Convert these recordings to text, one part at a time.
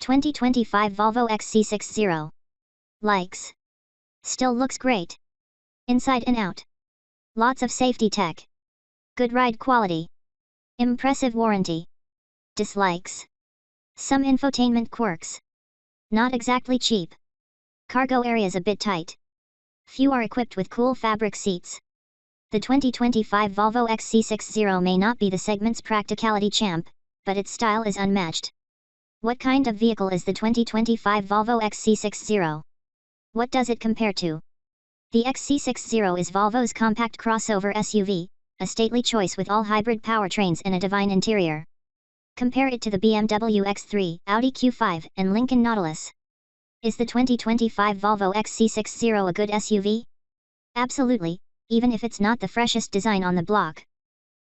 2025 Volvo XC60. Likes. Still looks great. Inside and out. Lots of safety tech. Good ride quality. Impressive warranty. Dislikes. Some infotainment quirks. Not exactly cheap. Cargo area's a bit tight. Few are equipped with cool fabric seats. The 2025 Volvo XC60 may not be the segment's practicality champ, but its style is unmatched. What kind of vehicle is the 2025 Volvo XC60? What does it compare to? The XC60 is Volvo's compact crossover SUV, a stately choice with all hybrid powertrains and a divine interior. Compare it to the BMW X3, Audi Q5, and Lincoln Nautilus. Is the 2025 Volvo XC60 a good SUV? Absolutely, even if it's not the freshest design on the block.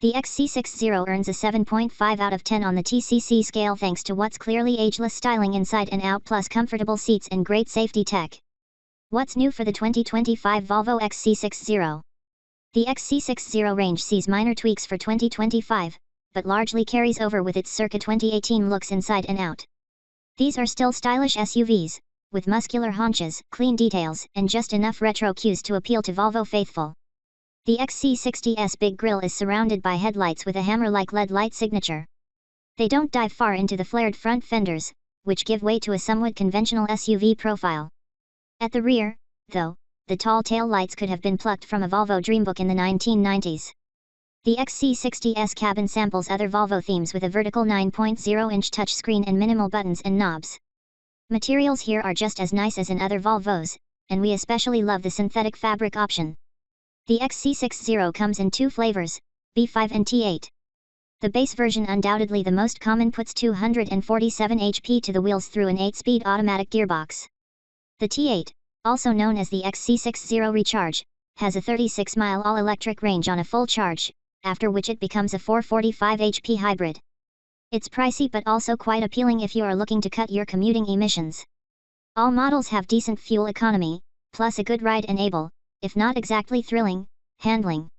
The XC60 earns a 7.5 out of 10 on the TCC scale thanks to what's clearly ageless styling inside and out plus comfortable seats and great safety tech. What's new for the 2025 Volvo XC60? The XC60 range sees minor tweaks for 2025, but largely carries over with its circa 2018 looks inside and out. These are still stylish SUVs, with muscular haunches, clean details, and just enough retro cues to appeal to Volvo faithful. The XC60's big grille is surrounded by headlights with a hammer-like LED light signature. They don't dive far into the flared front fenders, which give way to a somewhat conventional SUV profile. At the rear, though, the tall tail lights could have been plucked from a Volvo Dreambook in the 1990s. The XC60's cabin samples other Volvo themes with a vertical 9.0-inch touchscreen and minimal buttons and knobs. Materials here are just as nice as in other Volvos, and we especially love the synthetic fabric option. The XC60 comes in two flavors, B5 and T8. The base version, undoubtedly the most common, puts 247 HP to the wheels through an 8-speed automatic gearbox. The T8, also known as the XC60 Recharge, has a 36-mile all-electric range on a full charge, after which it becomes a 445 HP hybrid. It's pricey but also quite appealing if you are looking to cut your commuting emissions. All models have decent fuel economy, plus a good ride and able, if not exactly thrilling, handling.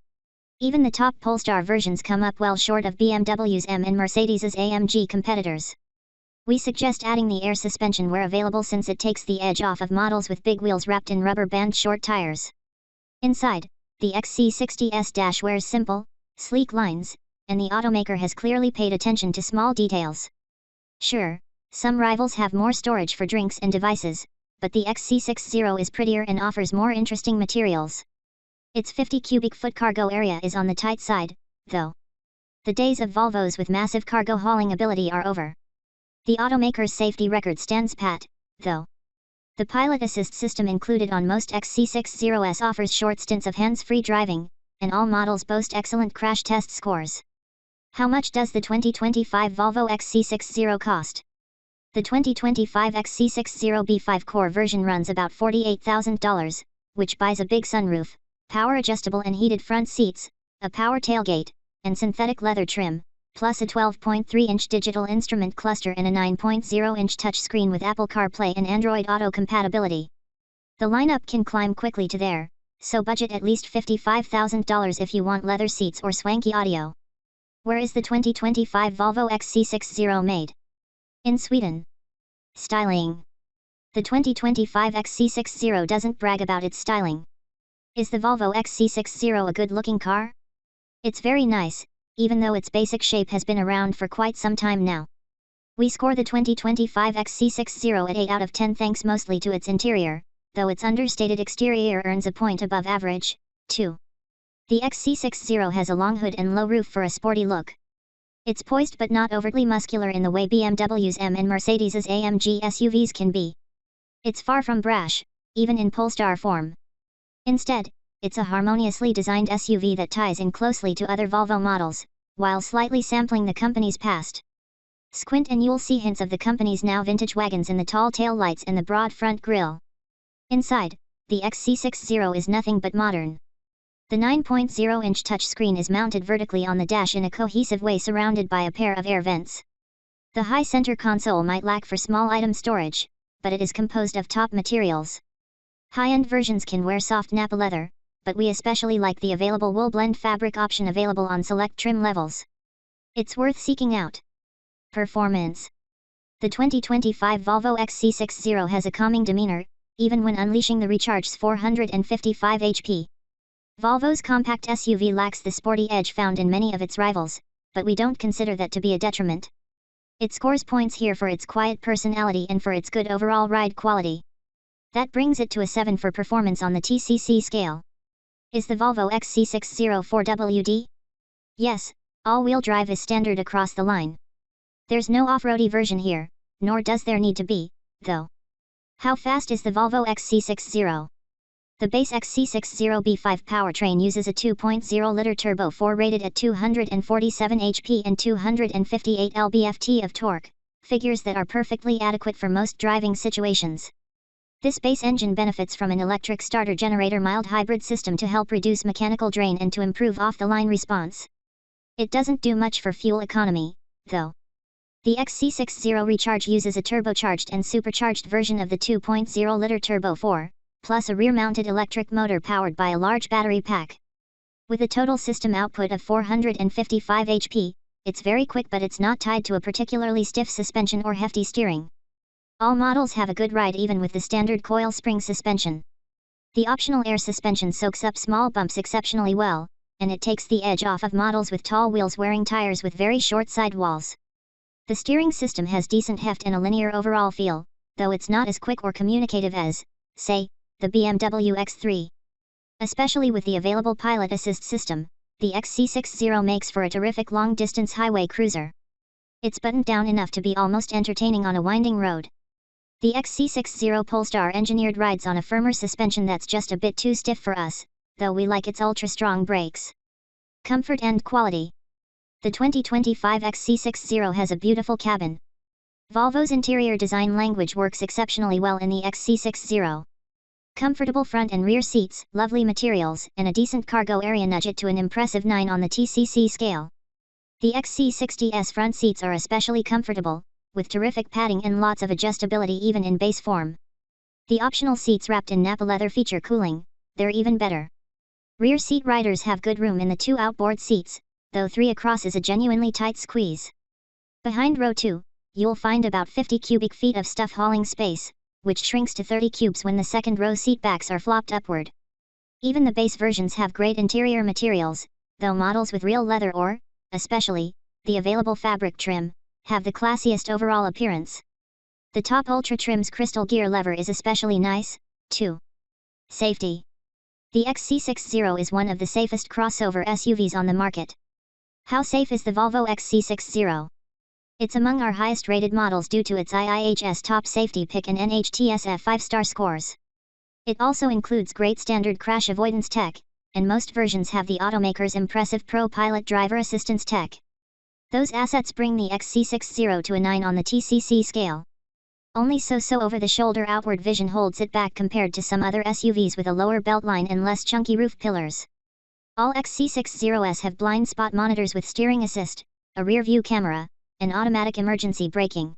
Even the top Polestar versions come up well short of BMW's M and Mercedes's AMG competitors. We suggest adding the air suspension where available since it takes the edge off of models with big wheels wrapped in rubber band short tires. Inside, the XC60's dash wears simple, sleek lines, and the automaker has clearly paid attention to small details. Sure, some rivals have more storage for drinks and devices, but the XC60 is prettier and offers more interesting materials. Its 50 cubic foot cargo area is on the tight side, though. The days of Volvos with massive cargo hauling ability are over. The automaker's safety record stands pat, though. The pilot assist system included on most XC60s offers short stints of hands-free driving, and all models boast excellent crash test scores. How much does the 2025 Volvo XC60 cost? The 2025 XC60 B5 Core version runs about $48,000, which buys a big sunroof, power-adjustable and heated front seats, a power tailgate, and synthetic leather trim, plus a 12.3-inch digital instrument cluster and a 9.0-inch touchscreen with Apple CarPlay and Android Auto compatibility. The lineup can climb quickly to there, so budget at least $55,000 if you want leather seats or swanky audio. Where is the 2025 Volvo XC60 made? In Sweden. Styling. The 2025 XC60 doesn't brag about its styling. Is the Volvo XC60 a good-looking car? It's very nice, even though its basic shape has been around for quite some time now. We score the 2025 XC60 at 8 out of 10 thanks mostly to its interior, though its understated exterior earns a point above average, too. The XC60 has a long hood and low roof for a sporty look. It's poised but not overtly muscular in the way BMW's M and Mercedes's AMG SUVs can be. It's far from brash, even in Polestar form. Instead, it's a harmoniously designed SUV that ties in closely to other Volvo models, while slightly sampling the company's past. Squint and you'll see hints of the company's now vintage wagons in the tall tail lights and the broad front grille. Inside, the XC60 is nothing but modern. The 9.0-inch touchscreen is mounted vertically on the dash in a cohesive way surrounded by a pair of air vents. The high center console might lack for small item storage, but it is composed of top materials. High-end versions can wear soft Nappa leather, but we especially like the available wool blend fabric option available on select trim levels. It's worth seeking out. Performance. The 2025 Volvo XC60 has a calming demeanor, even when unleashing the recharged 455 HP. Volvo's compact SUV lacks the sporty edge found in many of its rivals, but we don't consider that to be a detriment. It scores points here for its quiet personality and for its good overall ride quality. That brings it to a 7 for performance on the TCC scale. Is the Volvo XC60 4WD? Yes, all-wheel drive is standard across the line. There's no off-roady version here, nor does there need to be, though. How fast is the Volvo XC60? The base XC60 B5 powertrain uses a 2.0-liter turbo 4 rated at 247 HP and 258 lb-ft of torque, figures that are perfectly adequate for most driving situations. This base engine benefits from an electric starter-generator mild hybrid system to help reduce mechanical drain and to improve off-the-line response. It doesn't do much for fuel economy, though. The XC60 Recharge uses a turbocharged and supercharged version of the 2.0-liter Turbo 4, plus a rear-mounted electric motor powered by a large battery pack. With a total system output of 455 HP, it's very quick, but it's not tied to a particularly stiff suspension or hefty steering. All models have a good ride even with the standard coil spring suspension. The optional air suspension soaks up small bumps exceptionally well, and it takes the edge off of models with tall wheels wearing tires with very short sidewalls. The steering system has decent heft and a linear overall feel, though it's not as quick or communicative as, say, the BMW X3. Especially with the available pilot assist system, the XC60 makes for a terrific long-distance highway cruiser. It's buttoned down enough to be almost entertaining on a winding road. The XC60 Polestar engineered rides on a firmer suspension that's just a bit too stiff for us, though we like its ultra-strong brakes. Comfort and quality. The 2025 XC60 has a beautiful cabin. Volvo's interior design language works exceptionally well in the XC60. Comfortable front and rear seats, lovely materials, and a decent cargo area nudge it to an impressive 9 on the TCC scale. The XC60's front seats are especially comfortable, with terrific padding and lots of adjustability even in base form. The optional seats wrapped in Nappa leather feature cooling, they're even better. Rear seat riders have good room in the 2 outboard seats, though 3 across is a genuinely tight squeeze. Behind row 2, you'll find about 50 cubic feet of stuff hauling space, which shrinks to 30 cubes when the second row seat backs are flopped upward. Even the base versions have great interior materials, though models with real leather or, especially, the available fabric trim, have the classiest overall appearance. The top Ultra trim's crystal gear lever is especially nice, too. Safety. The XC60 is one of the safest crossover SUVs on the market. How safe is the Volvo XC60? It's among our highest rated models due to its IIHS top safety pick and NHTSA 5-star scores. It also includes great standard crash avoidance tech, and most versions have the automaker's impressive Pro Pilot driver assistance tech. Those assets bring the XC60 to a 9 on the TCC scale. Only so over-the-shoulder outward vision holds it back compared to some other SUVs with a lower beltline and less chunky roof pillars. All XC60s have blind spot monitors with steering assist, a rear-view camera, and automatic emergency braking.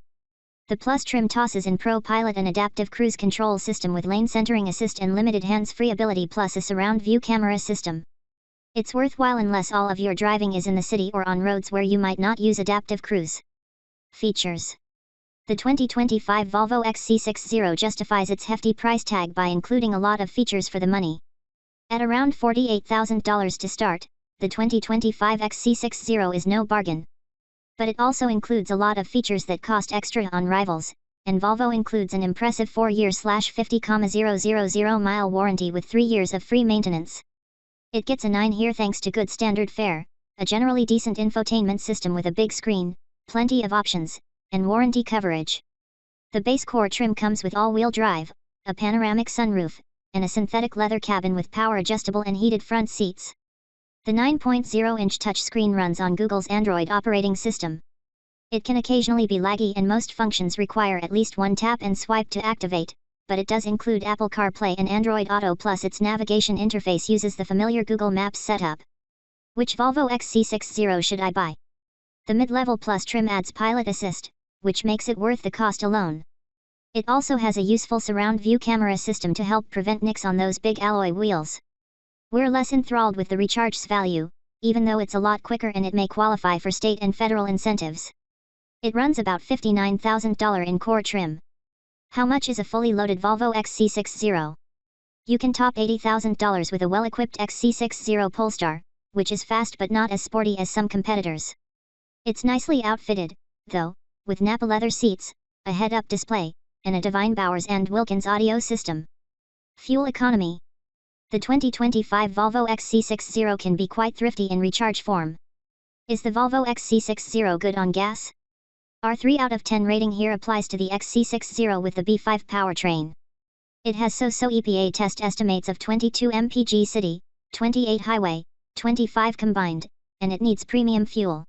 The Plus trim tosses in Pro Pilot an adaptive cruise control system with lane centering assist and limited hands-free ability plus a surround view camera system. It's worthwhile unless all of your driving is in the city or on roads where you might not use adaptive cruise. Features. The 2025 Volvo XC60 justifies its hefty price tag by including a lot of features for the money. At around $48,000 to start, the 2025 XC60 is no bargain. But it also includes a lot of features that cost extra on rivals, and Volvo includes an impressive 4-year/50,000 warranty with 3 years of free maintenance. It gets a 9 here thanks to good standard fare, a generally decent infotainment system with a big screen, plenty of options, and warranty coverage. The base core trim comes with all-wheel drive, a panoramic sunroof, and a synthetic leather cabin with power-adjustable and heated front seats. The 9.0-inch touchscreen runs on Google's Android operating system. It can occasionally be laggy and most functions require at least one tap and swipe to activate, but it does include Apple CarPlay and Android Auto plus its navigation interface uses the familiar Google Maps setup. Which Volvo XC60 should I buy? The mid-level Plus trim adds Pilot Assist, which makes it worth the cost alone. It also has a useful surround view camera system to help prevent nicks on those big alloy wheels. We're less enthralled with the Recharge's value, even though it's a lot quicker and it may qualify for state and federal incentives. It runs about $59,000 in core trim. How much is a fully loaded Volvo XC60? You can top $80,000 with a well-equipped XC60 Polestar, which is fast but not as sporty as some competitors. It's nicely outfitted, though, with Nappa leather seats, a head-up display, and a Divine Bowers and Wilkins audio system. Fuel economy. The 2025 Volvo XC60 can be quite thrifty in recharge form. Is the Volvo XC60 good on gas? Our 3 out of 10 rating here applies to the XC60 with the B5 powertrain. It has so-so EPA test estimates of 22 mpg city, 28 highway, 25 combined, and it needs premium fuel.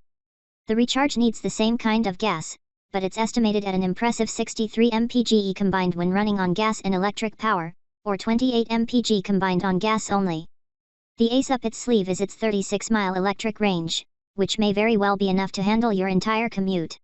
The recharge needs the same kind of gas, but it's estimated at an impressive 63 mpg combined when running on gas and electric power, or 28 mpg combined on gas only. The ace up its sleeve is its 36-mile electric range, which may very well be enough to handle your entire commute.